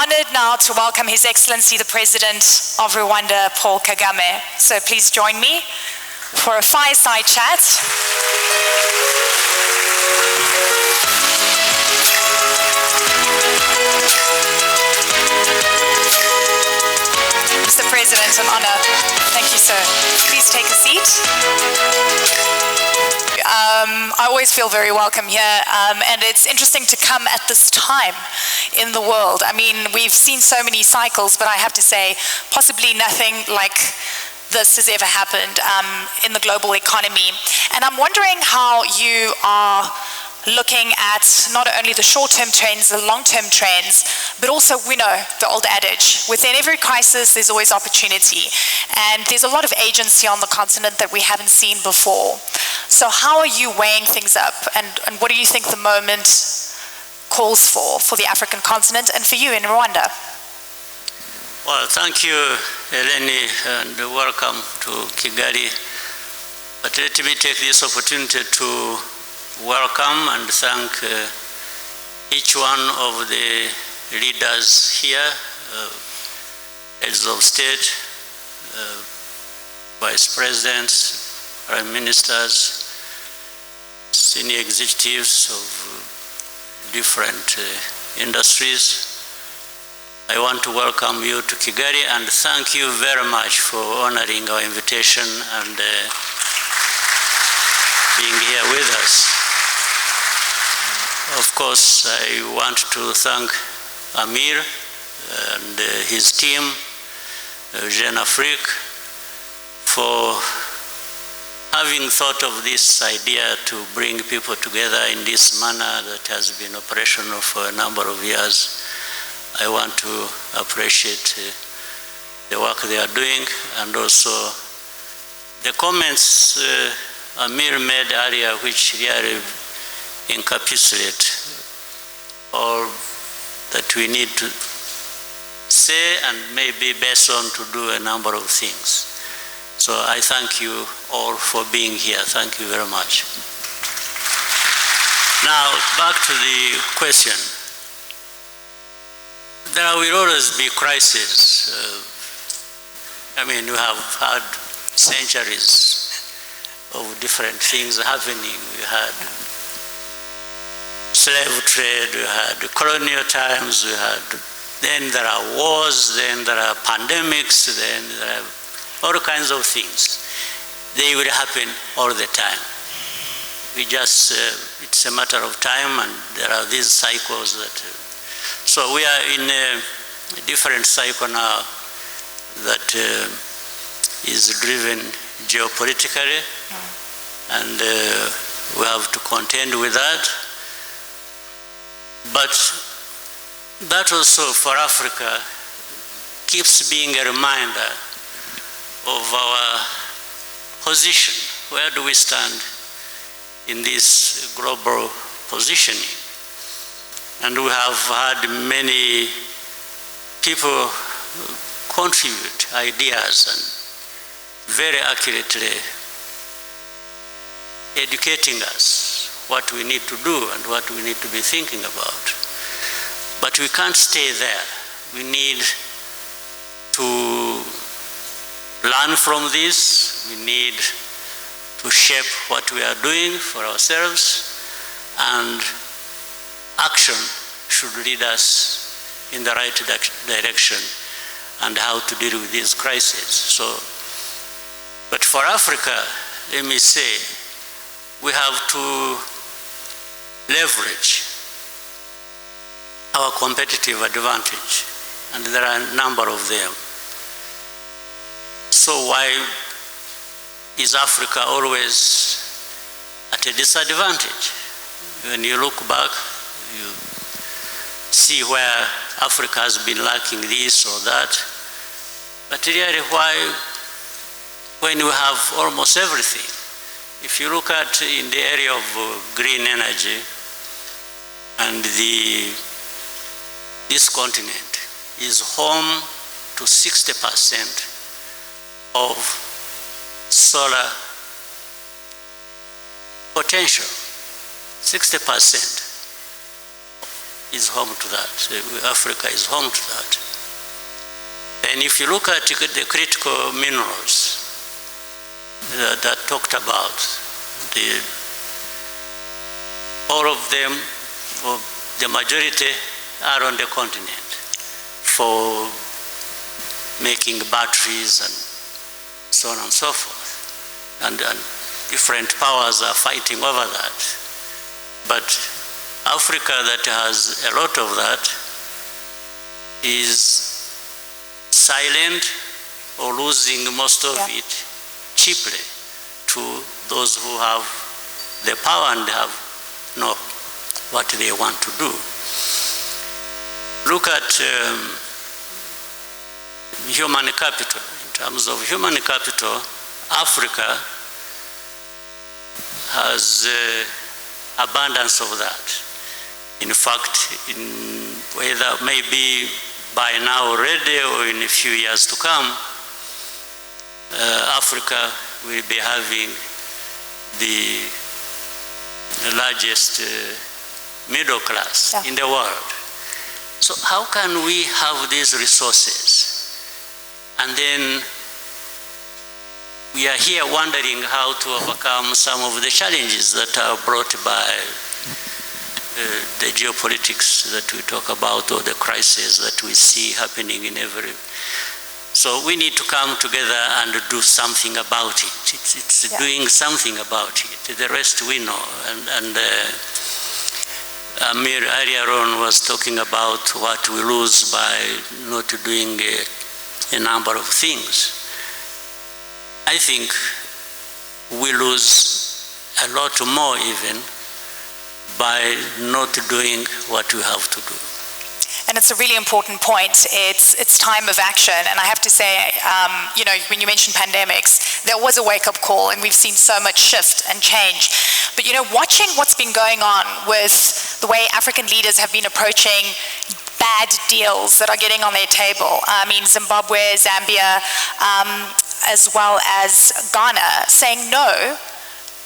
honored now to welcome His Excellency the President of Rwanda, Paul Kagame. So please join me for a fireside chat. Mr. President, an honor. Thank you, sir. Please take a seat. I always feel very welcome here, and it's interesting to come at this time in the world. I mean, we've seen so many cycles, but I have to say, possibly nothing like this has ever happened in the global economy. And I'm wondering how you are looking at not only the short-term trends, the long-term trends, but also, we know the old adage, within every crisis there's always opportunity. And there's a lot of agency on the continent that we haven't seen before. So how are you weighing things up, and what do you think the moment calls for the African continent and for you in Rwanda? Well, thank you, Eleni, and welcome to Kigali. But let me take this opportunity to welcome and thank each one of the leaders here, heads of state, vice presidents, prime ministers, senior executives of different industries. I want to welcome you to Kigali and thank you very much for honoring our invitation and being here with us. Of course, I want to thank Amir and his team, Afurika, for having thought of this idea to bring people together in this manner that has been operational for a number of years. I want to appreciate the work they are doing, and also the comments Amir made earlier, which really encapsulate all that we need to say and maybe based on to do a number of things. So I thank you all for being here. Thank you very much. Now, back to the question. There will always be crises. I mean, we have had centuries of different things happening. We had slave trade, we had colonial times, then there are wars, then there are pandemics, then there are all kinds of things. They will happen all the time. We just, it's a matter of time, and there are these cycles that, so we are in a different cycle now that is driven geopolitically, and we have to contend with that. But that also for Africa keeps being a reminder of our position. Where do we stand in this global positioning? And we have had many people contribute ideas and very accurately educating us what we need to do and what we need to be thinking about. But we can't stay there. We need to learn from this. We need to shape what we are doing for ourselves, and action should lead us in the right direction and how to deal with these crises. So, but for Africa, let me say, we have to leverage our competitive advantage, and there are a number of them. So why is Africa always at a disadvantage? When you look back, you see where Africa has been lacking this or that. But really why, when we have almost everything? If you look at in the area of green energy, and this continent is home to 60% of solar potential, 60%. is home to that. Africa is home to that. And if you look at the critical minerals that talked about, all of them, or the majority, are on the continent for making batteries and so on and so forth. And different powers are fighting over that. But Africa, that has a lot of that, is silent or losing most of it cheaply to those who have the power and have know what they want to do. Look at human capital. In terms of human capital, Africa has abundance of that. In fact, whether maybe by now already or in a few years to come, Africa will be having the largest middle class in the world. So how can we have these resources and then we are here wondering how to overcome some of the challenges that are brought by the geopolitics that we talk about, or the crises that we see happening in every... So we need to come together and do something about it. It's doing something about it. The rest we know. And Amir earlier on was talking about what we lose by not doing a number of things. I think we lose a lot more even by not doing what we have to do. And it's a really important point. It's time of action. And I have to say, you know, when you mentioned pandemics, there was a wake-up call, and we've seen so much shift and change. But, you know, watching what's been going on with the way African leaders have been approaching bad deals that are getting on their table. I mean, Zimbabwe, Zambia, as well as Ghana, saying no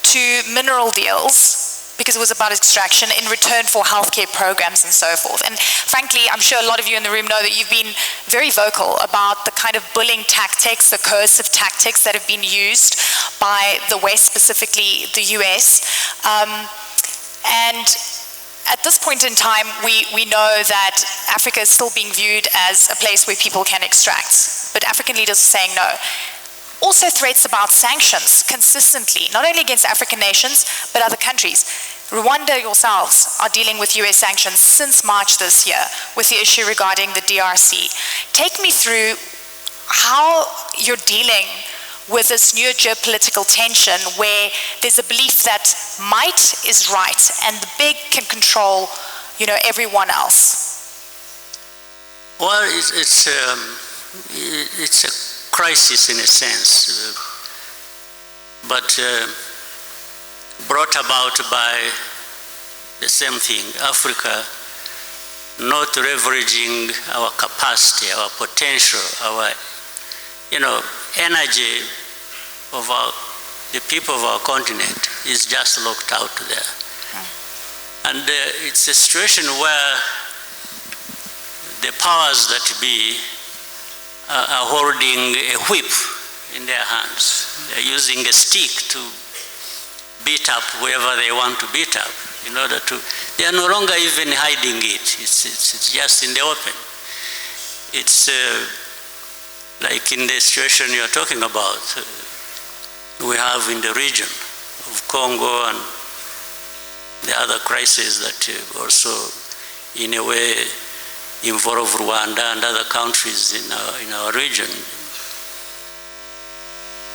to mineral deals because it was about extraction in return for healthcare programs and so forth. And frankly, I'm sure a lot of you in the room know that you've been very vocal about the kind of bullying tactics, the coercive tactics that have been used by the West, specifically the US. And at this point in time, we know that Africa is still being viewed as a place where people can extract, but African leaders are saying no. Also threats about sanctions consistently, not only against African nations, but other countries. Rwanda yourselves are dealing with US sanctions since March this year with the issue regarding the DRC. Take me through how you're dealing with this new geopolitical tension where there's a belief that might is right and the big can control, you know, everyone else. Well, it's a crisis in a sense, but brought about by the same thing, Africa not leveraging our capacity, our potential, our, you know, energy of the people of our continent is just locked out there. And it's a situation where the powers that be are holding a whip in their hands. They're using a stick to beat up whoever they want to beat up in order to... They are no longer even hiding it. It's just in the open. It's like in the situation you're talking about, we have in the region of Congo and the other crises that also, in a way, involve Rwanda and other countries in our region.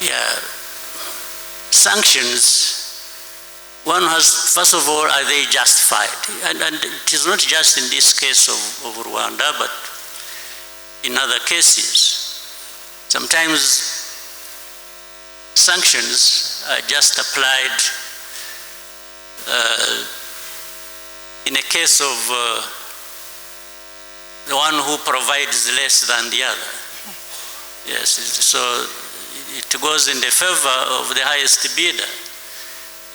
Yeah, sanctions, one has, first of all, are they justified? And it is not just in this case of Rwanda, but in other cases. Sometimes sanctions are just applied in a case of the one who provides less than the other. Yes, so it goes in the favor of the highest bidder.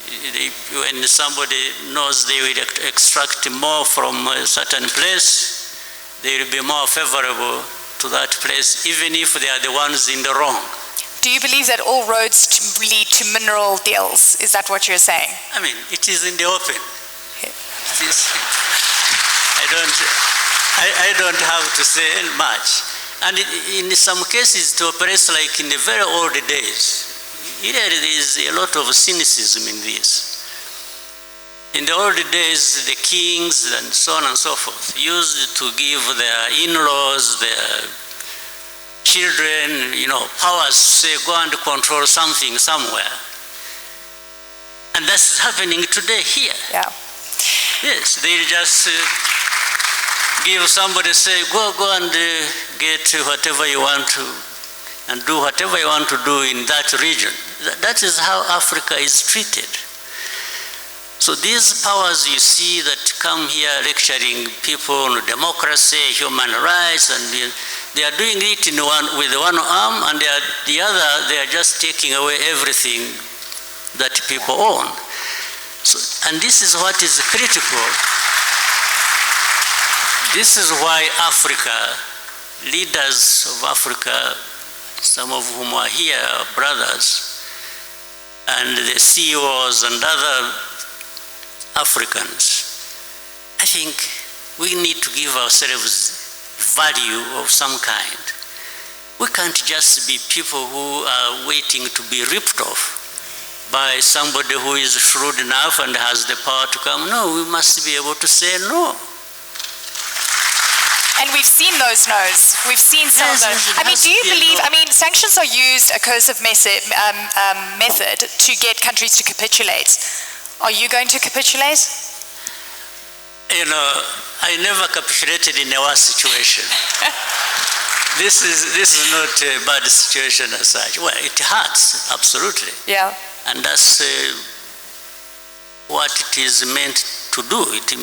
When somebody knows they will extract more from a certain place, they will be more favorable to that place, even if they are the ones in the wrong. Do you believe that all roads lead to mineral deals? Is that what you're saying? I mean, it is in the open. Yeah. I don't have to say much. And in some cases, to operate like in the very old days, there is a lot of cynicism in this. In the old days, the kings and so on and so forth used to give their in-laws, their children, powers to say, go and control something somewhere. And that's happening today here. Yeah. Yes, they just give somebody, say, go and get whatever you want to, and do whatever you want to do in that region. That is how Africa is treated. So these powers you see that come here lecturing people on democracy, human rights, and they are doing it with one arm, and the other, they are just taking away everything that people own. So, and this is what is critical. This is why Africa, leaders of Africa, some of whom are here, are brothers, and the CEOs and other Africans, I think we need to give ourselves value of some kind. We can't just be people who are waiting to be ripped off by somebody who is shrewd enough and has the power to come. No, we must be able to say no. And we've seen those no's. We've seen some of those. I mean, do you believe, sanctions are used, a coercive method to get countries to capitulate. Are you going to capitulate? I never capitulated in a war situation. This is not a bad situation as such. Well, it hurts, absolutely. Yeah. And that's what it is meant to do. It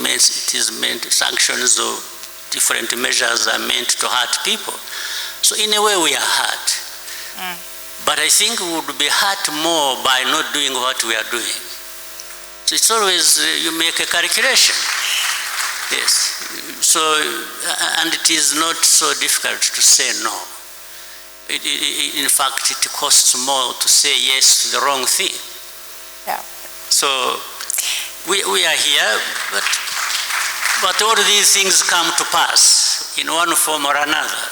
is meant, sanctions or different measures are meant to hurt people. So in a way we are hurt. But I think we would be hurt more by not doing what we are doing. So it's always, you make a calculation. Yes. So, and it is not so difficult to say no. In fact, it costs more to say yes to the wrong thing. Yeah. So we are here, but all these things come to pass in one form or another.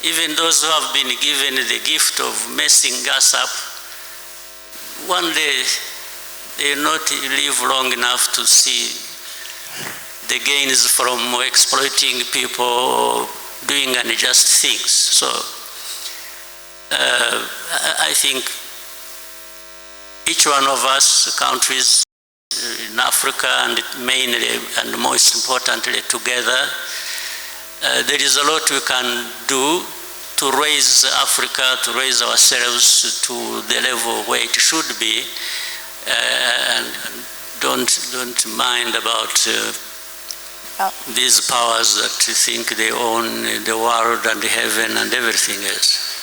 Even those who have been given the gift of messing us up, one day they will not live long enough to see the gains from exploiting people or doing unjust things. So I think each one of us, countries in Africa, and mainly and most importantly together, there is a lot we can do to raise Africa, to raise ourselves to the level where it should be, and don't mind about these powers that think they own the world and the heaven and everything else.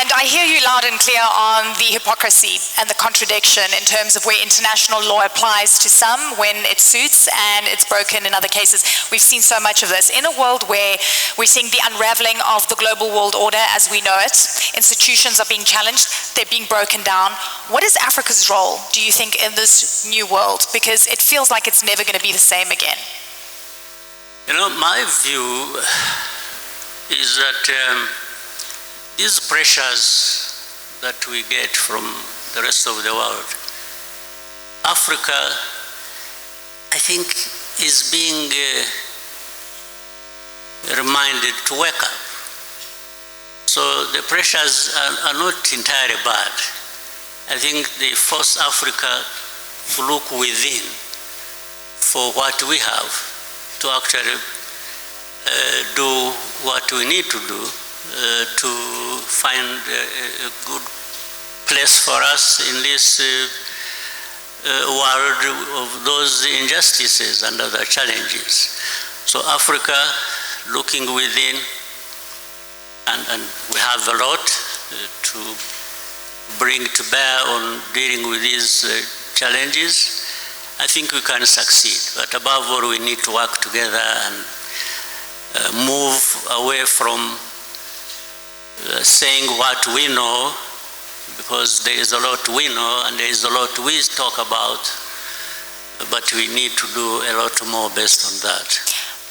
And I hear you loud and clear on the hypocrisy and the contradiction in terms of where international law applies to some when it suits and it's broken in other cases. We've seen so much of this. In a world where we're seeing the unraveling of the global world order as we know it, institutions are being challenged, they're being broken down. What is Africa's role, do you think, in this new world? Because it feels like it's never going to be the same again. My view is that these pressures that we get from the rest of the world, Africa, I think, is being reminded to wake up. So the pressures are not entirely bad. I think they force Africa to look within for what we have, to actually do what we need to do, to find a good place for us in this world of those injustices and other challenges. So Africa, looking within, and we have a lot to bring to bear on dealing with these challenges, I think we can succeed. But above all, we need to work together and move away from saying what we know, because there is a lot we know and there is a lot we talk about, but we need to do a lot more based on that.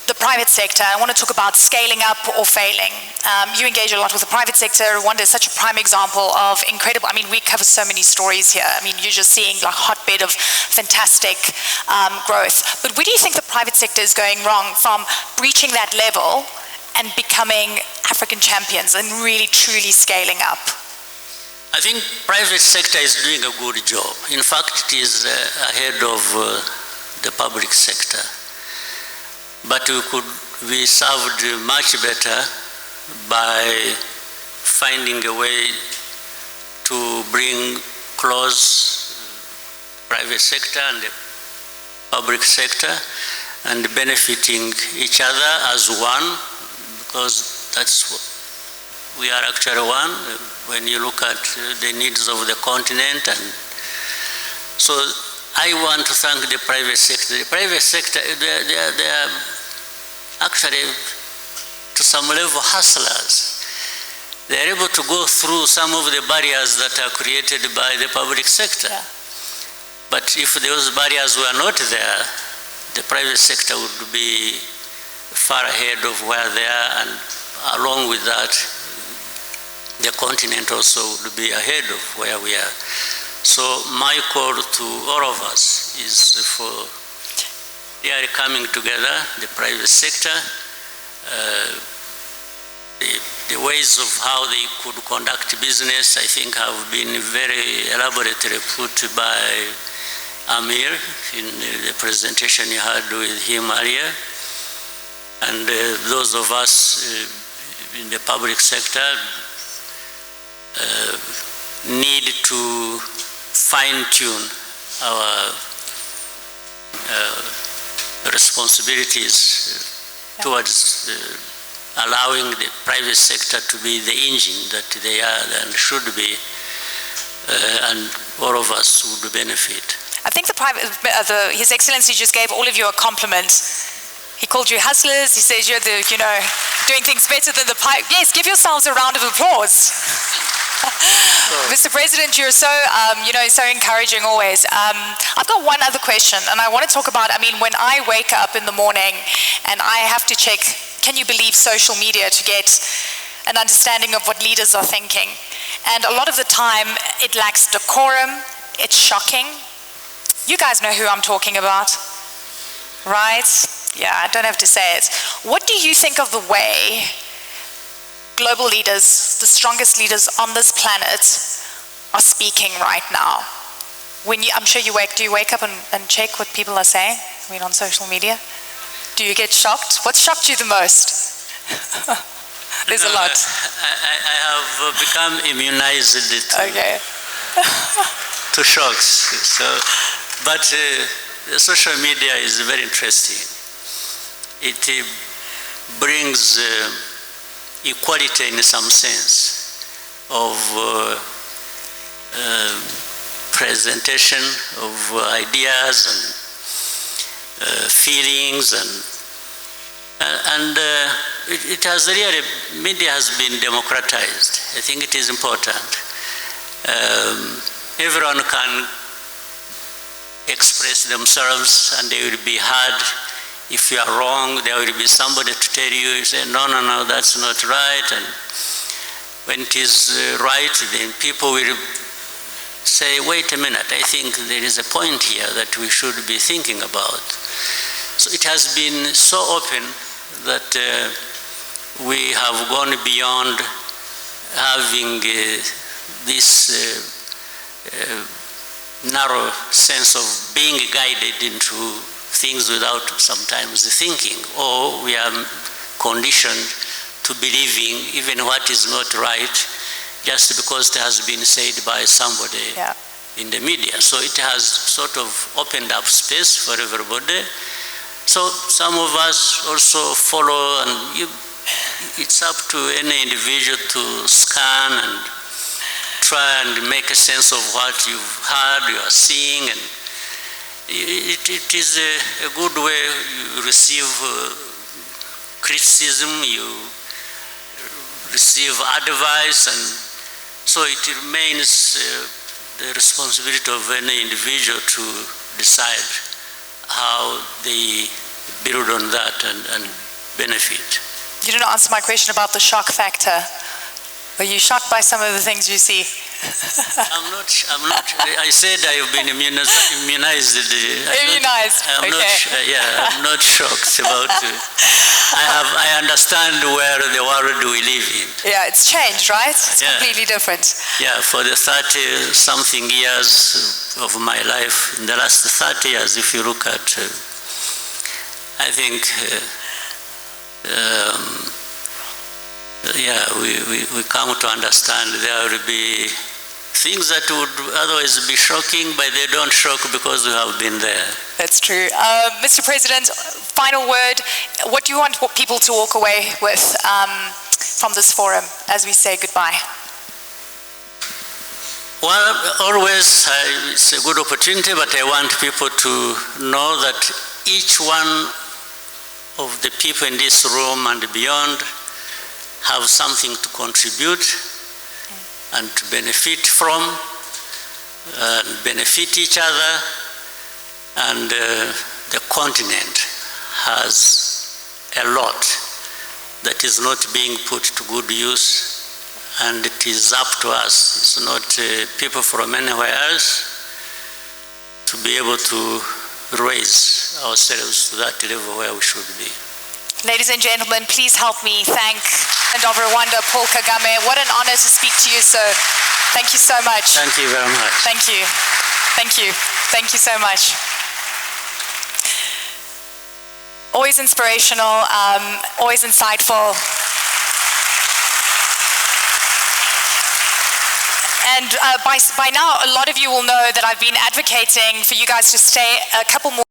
The private sector, I want to talk about scaling up or failing. You engage a lot with the private sector. Rwanda is such a prime example of incredible, I mean, we cover so many stories here. I mean, you're just seeing like hotbed of fantastic growth. But where do you think the private sector is going wrong from reaching that level and becoming African champions and really truly scaling up? I think private sector is doing a good job. In fact, it is ahead of the public sector. But we could be served much better by finding a way to bring close private sector and the public sector and benefiting each other as one, because that's what we are actually one when you look at the needs of the continent. And so I want to thank the private sector. The private sector, they are actually, to some level, hustlers. They are able to go through some of the barriers that are created by the public sector. Yeah. But if those barriers were not there, the private sector would be far ahead of where they are, and along with that, the continent also would be ahead of where we are. So my call to all of us is for they are coming together, the private sector, the ways of how they could conduct business, I think, have been very elaborately put by Amir in the presentation you had with him earlier. And those of us in the public sector need to fine-tune our responsibilities towards allowing the private sector to be the engine that they are and should be, and all of us would benefit. I think His Excellency just gave all of you a compliment. He called you hustlers. He says you're doing things better than the pipe. Yes, give yourselves a round of applause. Mr. President, you're so, so encouraging always. I've got one other question, and I want to talk about, when I wake up in the morning and I have to check, can you believe social media to get an understanding of what leaders are thinking? And a lot of the time, it lacks decorum, it's shocking. You guys know who I'm talking about, right? Yeah, I don't have to say it. What do you think of the way global leaders, the strongest leaders on this planet, are speaking right now? I'm sure do you wake up and check what people are saying? On social media? Do you get shocked? What shocked you the most? There's a lot. I have become immunized to shocks. But social media is very interesting. It brings equality in some sense of presentation of ideas and feelings, and it has really, media has been democratized. I think it is important. Everyone can express themselves and they will be heard. If you are wrong, there will be somebody to tell you, you say, no, that's not right. And when it is right, then people will say, wait a minute, I think there is a point here that we should be thinking about. So it has been so open that we have gone beyond having this narrow sense of being guided into things without sometimes thinking, or we are conditioned to believing even what is not right just because it has been said by somebody in the media. So it has sort of opened up space for everybody. So some of us also follow, and it's up to any individual to scan and try and make a sense of what you've heard, you are seeing, and it is a good way. You receive criticism, you receive advice, and so it remains the responsibility of any individual to decide how they build on that and benefit. You didn't answer my question about the shock factor. Are you shocked by some of the things you see? I'm not. I said I've been immunized. Immunized. I'm not shocked about it. I understand where the world we live in. Yeah, it's changed, right? It's completely different. Yeah, for the 30-something years of my life, in the last 30 years, if you look at, I think, we come to understand there will be things that would otherwise be shocking, but they don't shock because we have been there. That's true. Mr. President, final word. What do you want people to walk away with from this forum as we say goodbye? Well, always it's a good opportunity, but I want people to know that each one of the people in this room and beyond have something to contribute and to benefit from, benefit each other, and the continent has a lot that is not being put to good use, and it is up to us. It's not people from anywhere else to be able to raise ourselves to that level where we should be. Ladies and gentlemen, please help me thank President of Rwanda, Paul Kagame. What an honor to speak to you, sir. Thank you so much. Thank you very much. Thank you. Thank you. Thank you so much. Always inspirational, always insightful. And by now, a lot of you will know that I've been advocating for you guys to stay a couple more